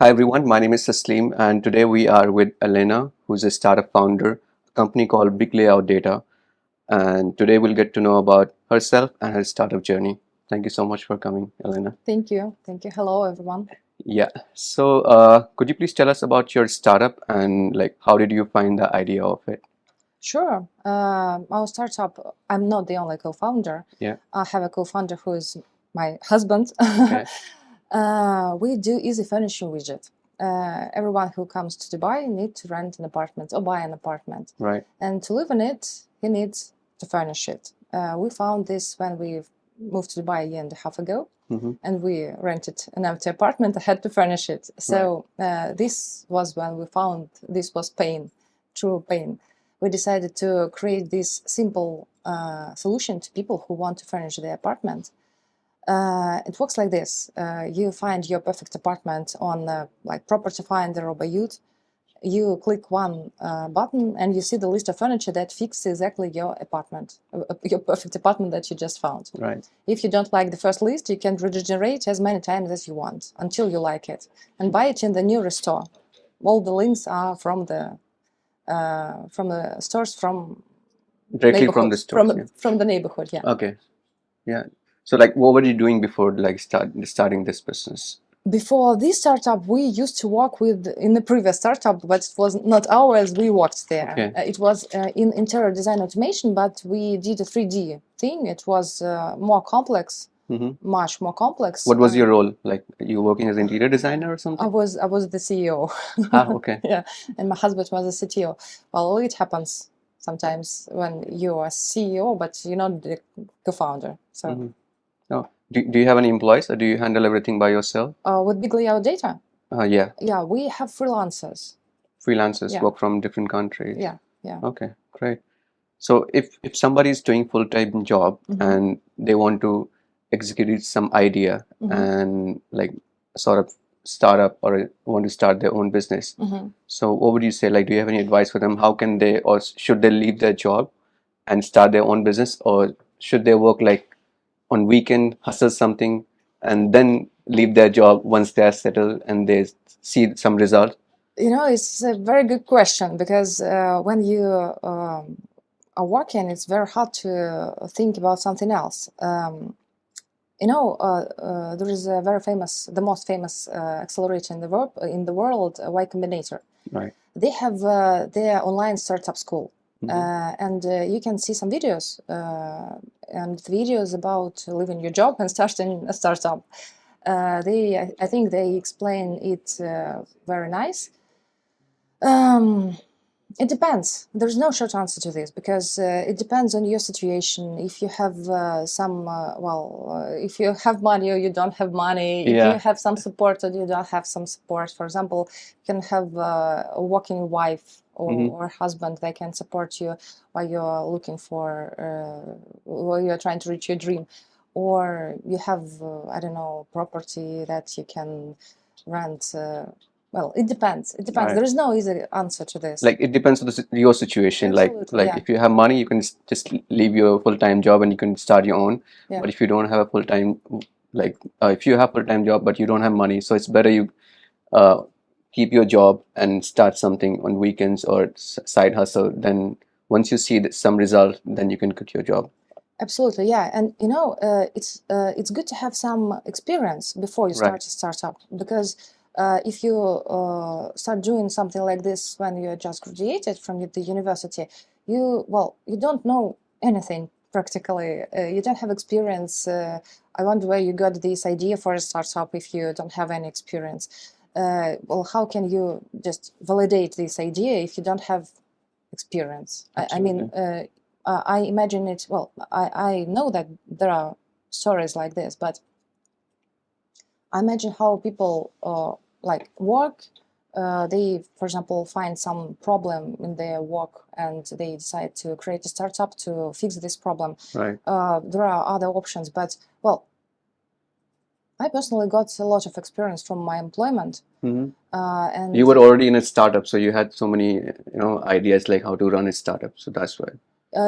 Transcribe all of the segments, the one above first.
Hi everyone, my name is Taslim, and today we are with Elena, who's a startup founder, a company called Big Layout Data. And today we'll get to know about herself and her startup journey. Thank you so much for coming, Elena. Thank you. Thank you. Hello, everyone. Yeah. So, could you please tell us about your startup and like how did you find the idea of it? Sure. Our startup, I'm not the only co-founder. Yeah. I have a co-founder who is my husband. Okay. We do easy furnishing widget. Everyone who comes to Dubai needs to rent an apartment or buy an apartment. Right. And to live in it, he needs to furnish it. We found this when we moved to Dubai a year and a half ago. Mm-hmm. And we rented an empty apartment. I had to furnish it. So this was when we found this was pain, true pain. We decided to create this simple solution to people who want to furnish their apartment. It works like this. You find your perfect apartment on like Property Finder or Bayut. You click one button and you see the list of furniture that fits exactly your apartment, your perfect apartment that you just found. Right. If you don't like the first list, you can regenerate as many times as you want until you like it and buy it in the nearest store. All the links are from the stores from Directly from the neighborhoods, stores. Yeah. from the neighborhood. Yeah. Okay. Yeah. So, like, what were you doing before like starting this business? Before this startup, we used to work with in the previous startup, but it was not ours. We worked there. Okay. It was in interior design automation, but we did a 3D thing. It was more complex, Mm-hmm. much more complex. What was your role? Like, you working as an interior designer or something? I was the CEO. Ah, okay. Yeah, and my husband was the CTO. Well, it happens sometimes when you are CEO, but you're not the co-founder. So Mm-hmm. Oh, do you have any employees or do you handle everything by yourself? with Big Layout Data, Yeah, yeah, we have freelancers. freelancers Yeah, work from different countries. yeah, yeah. Okay, great. So if somebody is doing full-time job and they want to execute some idea and like sort of start up or want to start their own business, so what would you say? Like, do you have any advice for them? How can they or should they leave their job and start their own business, or should they work like on weekend, hustle something, and then leave their job once they are settled and they see some result? You know, it's a very good question because when you are working, it's very hard to think about something else. There is a very famous, the most famous accelerator in the world, Y Combinator. Right. They have their online startup school, and you can see some videos and videos about leaving your job and starting a startup. I think they explain it very nice. It depends. There's no short answer to this because it depends on your situation. If you have if you have money or you don't have money, if you have some support or you don't have some support. For example, you can have a working wife or husband that can support you while you're looking for, while you're trying to reach your dream. Or you have, I don't know, property that you can rent. Well, it depends. It depends. Right. There is no easy answer to this. Like, it depends on your situation. Absolutely, Like yeah. if you have money, you can just leave your full-time job and you can start your own. Yeah. But if you don't have a full-time, like if you have full-time job but you don't have money, so it's better you keep your job and start something on weekends or side hustle. Then once you see some result, then you can quit your job. Absolutely, yeah. And it's good to have some experience before you start a startup because if you start doing something like this when you're just graduated from the university, you don't know anything practically. You don't have experience. I wonder where you got this idea for a startup if you don't have any experience. How can you just validate this idea if you don't have experience? I mean, I imagine it. Well, I know that there are stories like this, but I imagine how people like work. They, for example, find some problem in their work and they decide to create a startup to fix this problem. Right. There are other options, but well, I personally got a lot of experience from my employment. And You were already in a startup, so you had so many, ideas like how to run a startup. So that's why.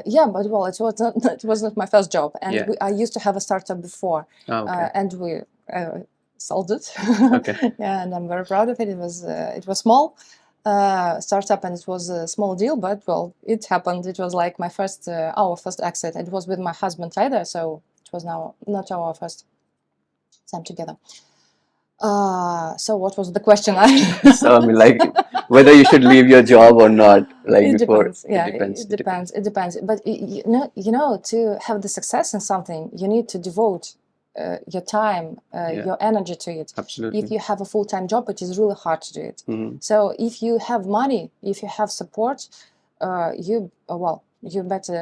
yeah, but well, it was not, it was not my first job, and Yeah. I used to have a startup before, Ah, okay. and we sold it. Okay. Yeah, and I'm very proud of it. It was small startup, and it was a small deal, but well, it happened. It was like my first our first exit. It was with my husband either, so it was now not our first time together. So what was the question? So I mean, like whether you should leave your job or not, like It before. depends. Yeah, It depends. it depends. But you know, to have the success in something, you need to devote your time, Yeah, your energy to it. If absolutely. you have a full-time job, it is really hard to do it. Hmm. So if you have money, if you have support, you better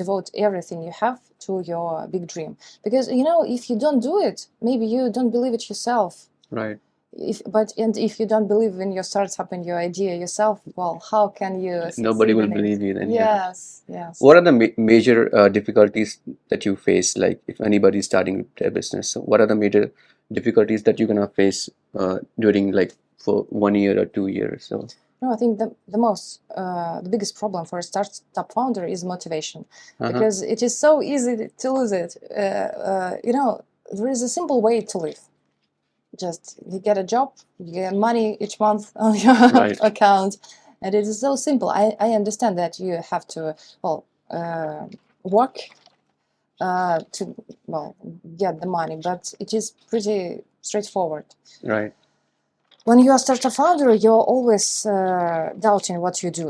devote everything you have to your big dream. Because you know, if you don't do it, maybe you don't believe it yourself. Right. If you don't believe in your startup and your idea yourself, well, how can you Nobody succeed will in it? believe you then. Yeah. Yes. What are the major difficulties that you face? Like if anybody is starting their business, so what are the major difficulties that you're gonna face during like for 1 year or 2 years? So No, I think the biggest problem for a startup founder is motivation, uh-huh. because it is so easy to lose it. You know, there is a simple way to live. Just you get a job, you get money each month on your Right. account, and it is so simple. I understand that you have to work to get the money, but it is pretty straightforward. Right. When you are startup founder, you're always doubting what you do.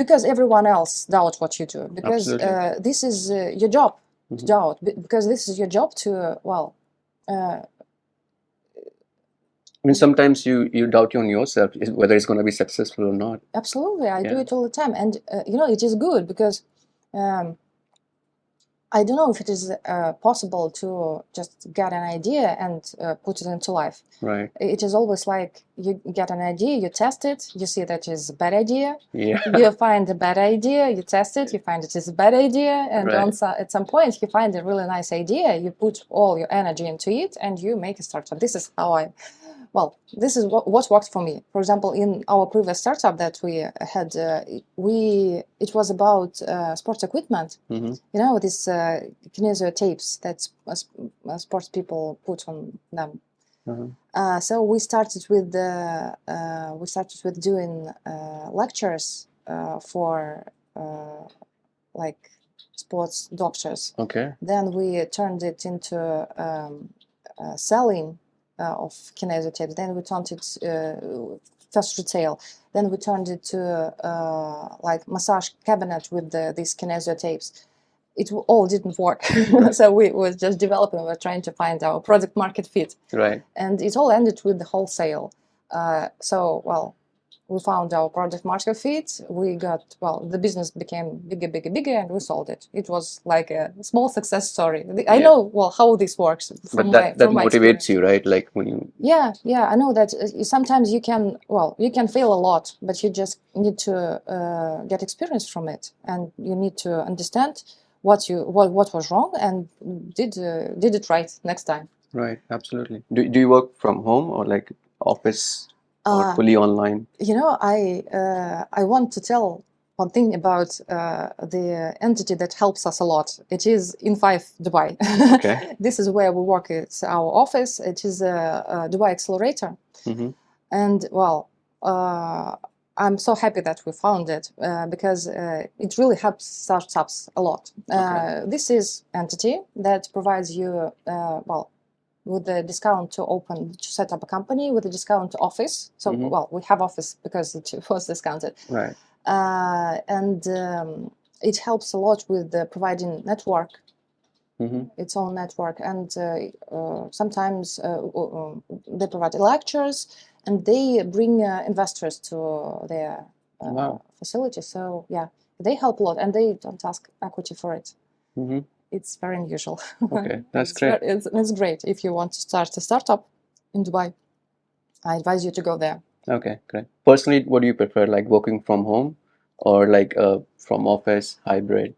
Because everyone else doubts what you do. Because Absolutely. this is your job to Mhm. doubt. Because this is your job to I mean, sometimes you doubt on yourself whether it's going to be successful or not. Absolutely, I do Yeah. it all the time, and you know, it is good because I don't know if it is possible to just get an idea and put it into life. Right. It is always like you get an idea, you test it, you see that is a bad idea. Yeah. You find a bad idea, you test it, you find it is a bad idea, and Right. at some point you find a really nice idea, you put all your energy into it, and you make a startup. This is how this is what worked for me. For example, in our previous startup that we had, it was about sports equipment. Mm-hmm. You know, these kinesio tapes that sports people put on them. Uh-huh. So we started with doing lectures for like sports doctors. Okay. Then we turned it into selling of kinesio tapes. Then we turned it first retail. Then we turned it to like massage cabinet with these kinesio tapes. It all didn't work. So we were just developing. We were trying to find our product market fit. Right. And it all ended with the wholesale. We found our product market fit. We got, the business became bigger, and we sold it. It was like a small success story. I know, how this works from But that my motivates experience. you, right? Like when you. Yeah, I know that sometimes you can fail a lot, but you just need to get experience from it, and you need to understand what was wrong and did it right next time. Right. Absolutely. Do you work from home or like office or fully online? You know, I want to tell one thing about the entity that helps us a lot. It is in 5 Dubai. Okay. This is where we work. It's our office. It is a Dubai accelerator. Mm-hmm. And I'm so happy that we found it because it really helps startups a lot. Okay. This is entity that provides you with a discount to set up a company, with a discount to office. So we have office because it was discounted. Right. And it helps a lot with providing network. Mm-hmm. Its own network, and sometimes they provide lectures, and they bring investors to their Wow. facility. So yeah, they help a lot, and they don't ask equity for it. Mm-hmm. It's very unusual. Okay, that's great. It's great if you want to start a startup in Dubai. I advise you to go there. Okay, great. Personally, what do you prefer, like working from home or like from office, hybrid?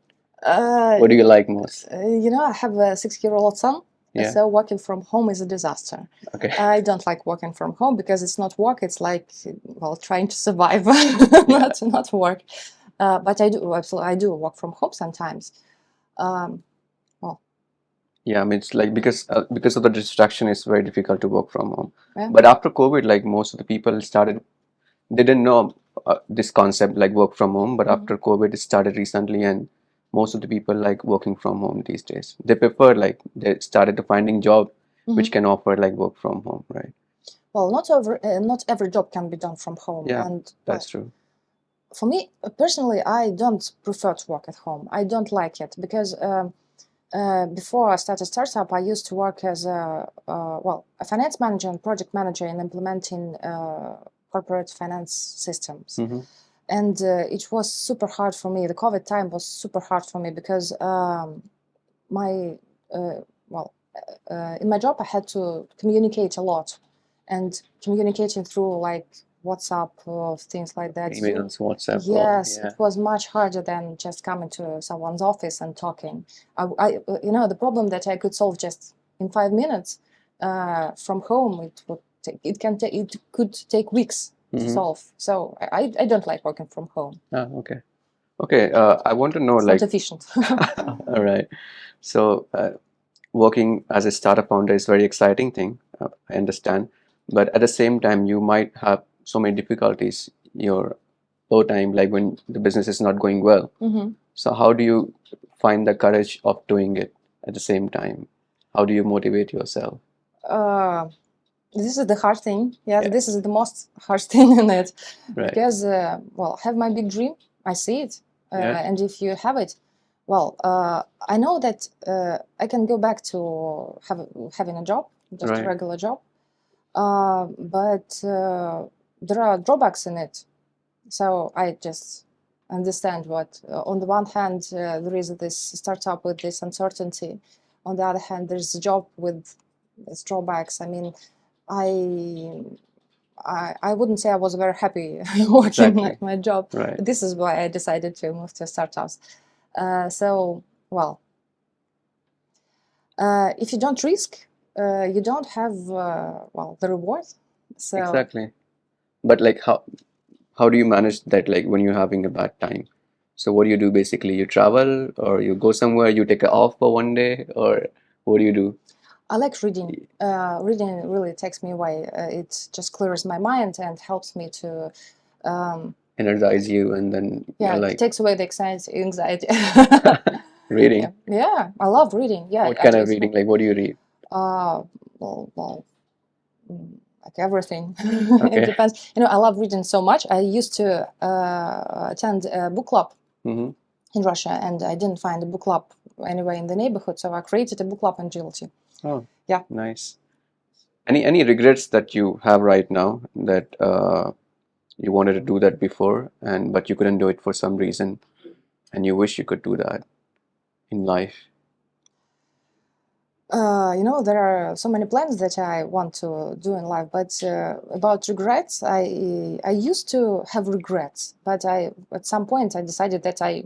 What do you like most? You know, I have a 6-year-old son. Yeah. So working from home is a disaster. Okay. I don't like working from home because it's not work. It's like, trying to survive, not work. But I do work from home sometimes. Yeah, I mean, it's like because of the distraction, it's very difficult to work from home. Yeah. But after COVID, like most of the people started, they didn't know this concept like work from home. But after COVID, it started recently, and most of the people like working from home these days. They prefer like they started to finding job which can offer like work from home, right? Well, not every job can be done from home, Yeah, and that's true. for me personally, I don't prefer to work at home. I don't like it because before I started startup, I used to work as a finance manager and project manager in implementing corporate finance systems. Mm-hmm. And it was super hard for me. The COVID time was super hard for me because my in my job I had to communicate a lot, and communicating through like WhatsApp or things like that. Emails, WhatsApp. Yes, Yeah. it was much harder than just coming to someone's office and talking. The problem that I could solve just in 5 minutes from home, it could take weeks to solve. So I don't like working from home. Okay. Okay. I want to know It's not like, efficient. all right. So, working as a startup founder is very exciting thing. I understand, but at the same time, you might have so many difficulties your low time, like when the business is not going well. So, how do you find the courage of doing it at the same time? How do you motivate yourself? This is the hard thing. Yes, Yeah. this is the most hard thing in it, Right. because I have my big dream. I see it, Yeah. and if you have it, I know that I can go back to having a job, just a Right. regular job, but there are drawbacks in it. So I just understand what, on the one hand, there is this startup with this uncertainty. On the other hand, there's a job with its drawbacks. I mean, I wouldn't say I was very happy working Exactly. at my job. Right. But this is why I decided to move to startups. If you don't risk, you don't have the reward. So Exactly. But like how do you manage that like when you're having a bad time? So what do you do basically? You travel or you go somewhere, you take it off for one day, or what do you do? I like reading. Reading really takes me away. It just clears my mind and helps me to Energize you and then you're it like takes away the anxiety. reading. Yeah, I love reading. Yeah, What kind of reading? Like what do you read? well, like everything. Okay. It depends. I love reading so much. I used to attend a book club Mm-hmm. in Russia, and I didn't find a book club anywhere in the neighborhood, so I created a book club in GLT. Oh, Yeah. nice. Any regrets that you have right now that you wanted to do that before and but you couldn't do it for some reason and you wish you could do that in life? There are so many plans that I want to do in life, but about regrets, I used to have regrets, but at some point I decided that I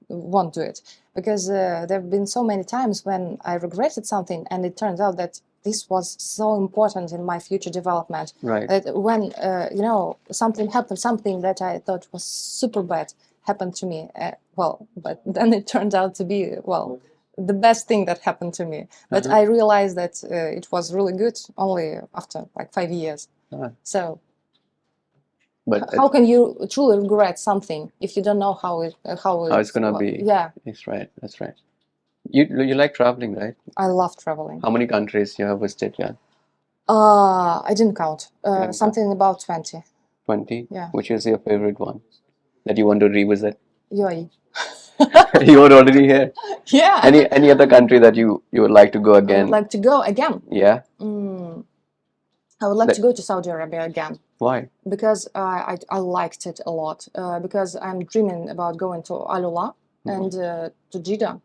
won't do it, because there have been so many times when I regretted something and it turns out that this was so important in my future development. Right. That when something happened, something that I thought was super bad happened to me. But then it turned out to be the best thing that happened to me. But I realized that it was really good only after like 5 years. So But how can you truly regret something if you don't know how it's gonna be? Yeah, That's right. That's right. You like traveling, right? I love traveling. How many countries you have visited yet? I didn't count. Didn't Something about 20. 20? Yeah. Which is your favorite one that you want to revisit? UAE. You were already here. Yeah. Any other country that you would like to go I would again? like to go again. Yeah. I would like to go to Saudi Arabia again. Why? Because I liked it a lot. Because I'm dreaming about going to Al Ula and to Jeddah.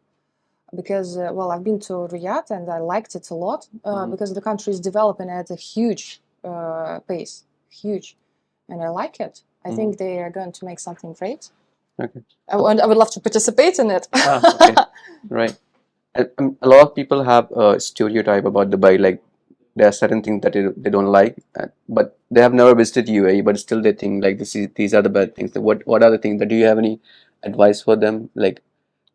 Because I've been to Riyadh and I liked it a lot. Because the country is developing at a huge pace, huge, and I like it. I think they are going to make something great. Okay. I would love to participate in it. Okay. Right. A lot of people have a stereotype about Dubai, like there are certain things that they don't like, but they have never visited UAE, but still they think like these are the bad things. What are the things that do you have any advice for them? Like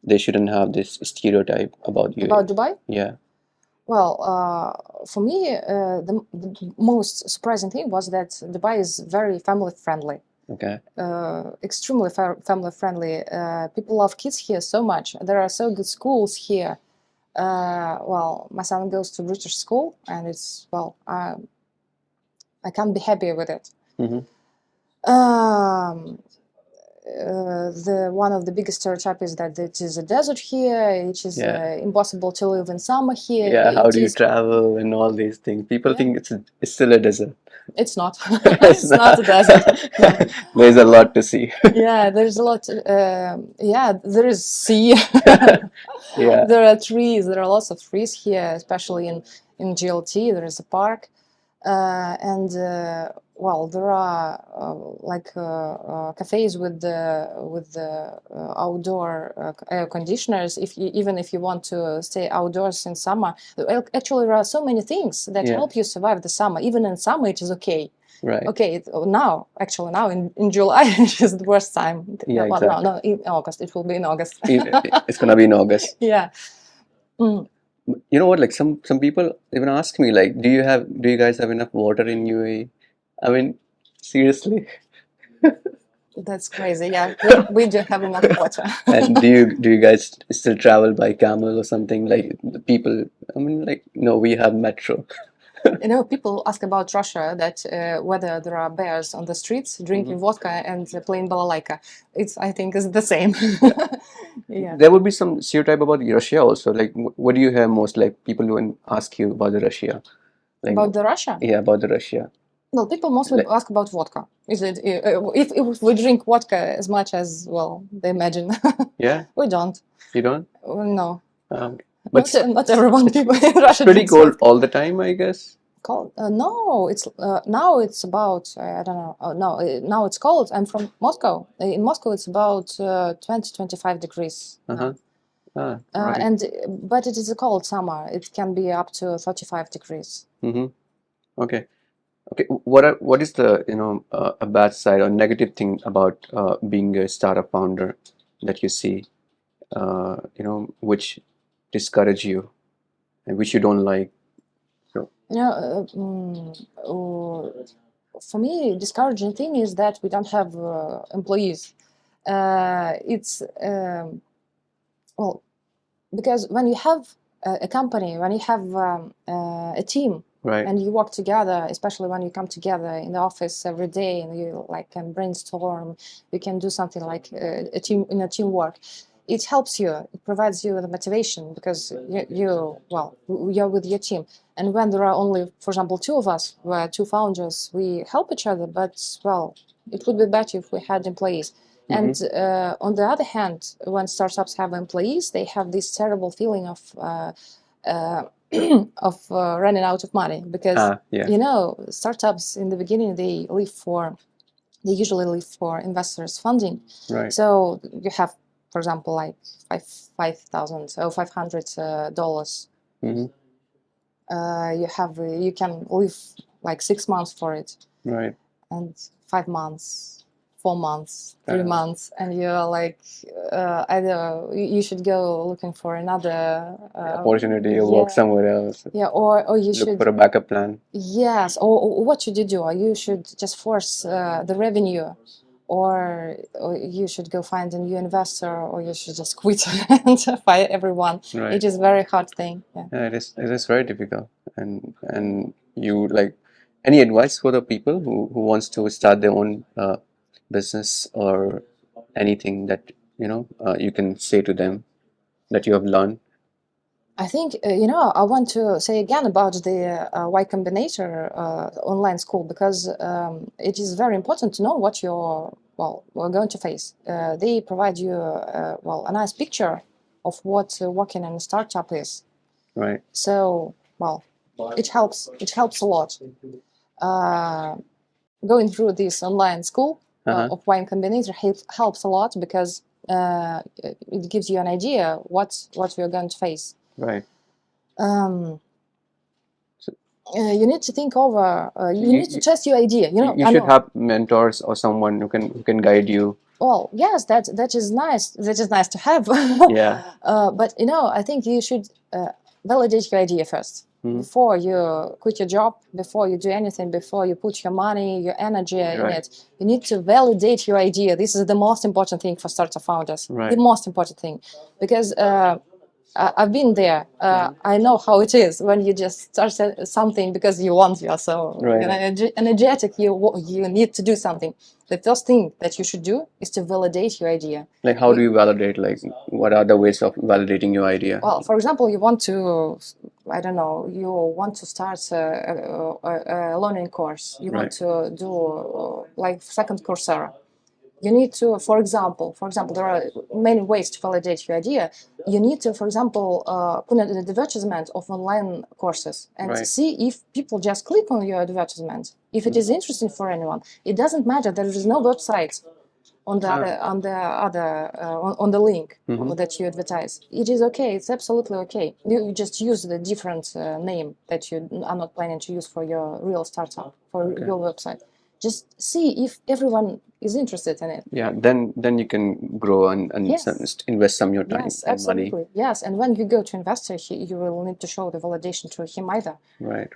they shouldn't have this stereotype about UAE? About Dubai? Yeah. Well, for me, the most surprising thing was that Dubai is very family friendly. Okay. Extremely family friendly. People love kids here so much. There are so good schools here. Well, my son goes to British school, and it's, well, I can't be happy with it. Mm-hmm. The one of the biggest stereotypes is that it is a desert here. It is impossible to live in summer here. Yeah, how do you travel and all these things? People think it's still a desert. It's not. It's not a desert. No. There's a lot to see. Yeah, there's a lot. Yeah, there is sea. Yeah. There are trees. There are lots of trees here, especially in GLT. There is a park, and well, there are cafes with the outdoor air conditioners. Even if you want to stay outdoors in summer, actually there are so many things that help you survive the summer. Even in summer, it is okay. Right. Okay, now in July is the worst time. Yeah, well, exactly. no, in August. It will be in August. It's gonna be in August. Yeah. You know what? Like some people even ask me, like, do you guys have enough water in UAE? I mean, seriously. That's crazy. Yeah, we do have enough water. And do you guys still travel by camel or something? Like the people, I mean, like, no, we have metro. You know, people ask about Russia, that whether there are bears on the streets drinking vodka and playing balalaika. I think, is the same. Yeah. There would be some stereotype about Russia also. Like, what do you hear most? Like, people who ask you about the Russia. Like, About the Russia? Yeah, about the Russia. Well, people mostly ask about vodka. Is it if we drink vodka as much as, well, they imagine? Yeah. We don't. You don't? No. But not everyone. People in Russia. Pretty cold all the time, I guess. Cold? No, it's now it's about I don't know. Oh, no, now it's cold. I'm from Moscow. In Moscow, it's about 20-25 degrees. Uh-huh. Right. Right. But it is a cold summer. It can be up to 35 degrees. Mm-hmm. Okay. Okay. What is the a bad side or negative thing about being a startup founder that you see, which discourage you and which you don't like? So for me, discouraging thing is that we don't have employees. It's well, because when you have a company, when you have a team, right, and you work together, especially when you come together in the office every day and you can brainstorm, you can do something like a teamwork. It helps you. It provides you the motivation because you're with your team. And when there are only, for example, two of us, we're two founders, we help each other. But, well, it would be better if we had employees. And on the other hand, when startups have employees, they have this terrible feeling of running out of money because startups in the beginning they usually live for investors funding. Right. So you have, for example, like $5,000 or $500. You can live like 6 months for it. Right. And 5 months, 4 months, 3 months, and you're like, either you should go looking for another opportunity or work somewhere else. Yeah, or you should look for a backup plan. Yes, or what should you do? Or you should just force the revenue, or you should go find a new investor, or you should just quit and fire everyone. Right. It is very hard thing. Yeah, it is very difficult. And you like any advice for the people who wants to start their own business or anything that you can say to them that you have learned? I think, I want to say again about the Y Combinator online school, because it is very important to know what we're going to face. They provide you, a nice picture of what working in a startup is. Right. So, it helps a lot. Going through this online school of Y Combinator helps a lot because it gives you an idea what you're going to face. Right. You need to think over. You need to test your idea. You should have mentors or someone who can guide you. Well, yes, that is nice. That is nice to have. Yeah. But you know, I think you should validate your idea first before you quit your job, before you do anything, before you put your money, your energy in Right. it. You need to validate your idea. This is the most important thing for startup founders. Right. The most important thing, because I've been there. I know how it is when you just start something because you want. You're so Right. you know, energetic. You need to do something. The first thing that you should do is to validate your idea. Like, how do you validate? Like, what are the ways of validating your idea? Well, for example, you want to, I don't know, you want to start a learning course. You want to do like second Coursera. You need to, for example, there are many ways to validate your idea. You need to, for example, put an advertisement of online courses and see if people just click on your advertisement. If it is interesting for anyone, it doesn't matter. There is no website on the on the link that you advertise. It is okay. It's absolutely okay. You just use the different name that you are not planning to use for your real startup, for your website. Just see if everyone is interested in it. Yeah, then you can grow and invest some of your time Yes, and absolutely. money. Yes, and when you go to investor, you will need to show the validation to him either. Right.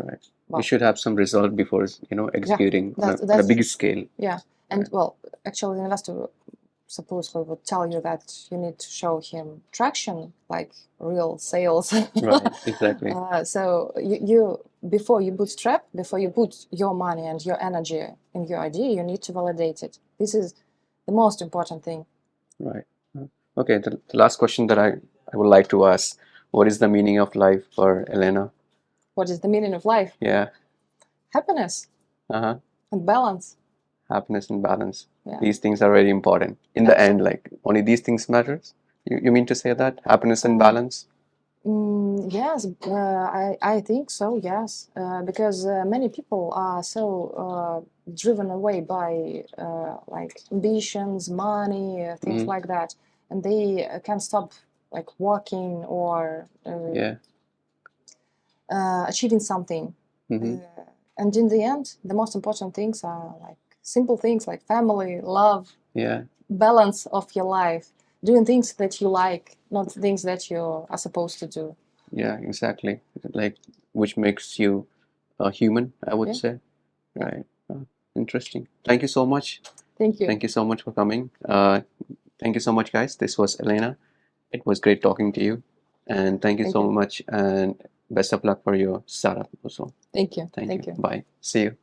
You should have some result before executing on a big scale. Yeah, and well, actually, the investor supposedly would tell you that you need to show him traction, like real sales. Right. Exactly. So you before you bootstrap, before you put your money and your energy in your idea, you need to validate it. This is the most important thing. Right. Okay. The last question that I would like to ask: what is the meaning of life for Elena? What is the meaning of life? Yeah. Happiness Uh-huh. and balance. Happiness and balance. Yeah. These things are very important. In the end, like only these things matters. You mean to say that happiness and balance? Yes, I think so, yes, because many people are so driven away by like ambitions, money, things like that, and they can't stop like working or Yeah. achieving something. And in the end, the most important things are like simple things like family, love, Yeah. balance of your life, doing things that you like, not things that you are supposed to do. Yeah, exactly. Like, which makes you a human, I would say. Right. Interesting. Thank you so much. Thank you. Thank you so much for coming. Thank you so much, guys. This was Elena. It was great talking to you. And thank you so much. And best of luck for your startup also. Thank you. Thank you. Bye. See you.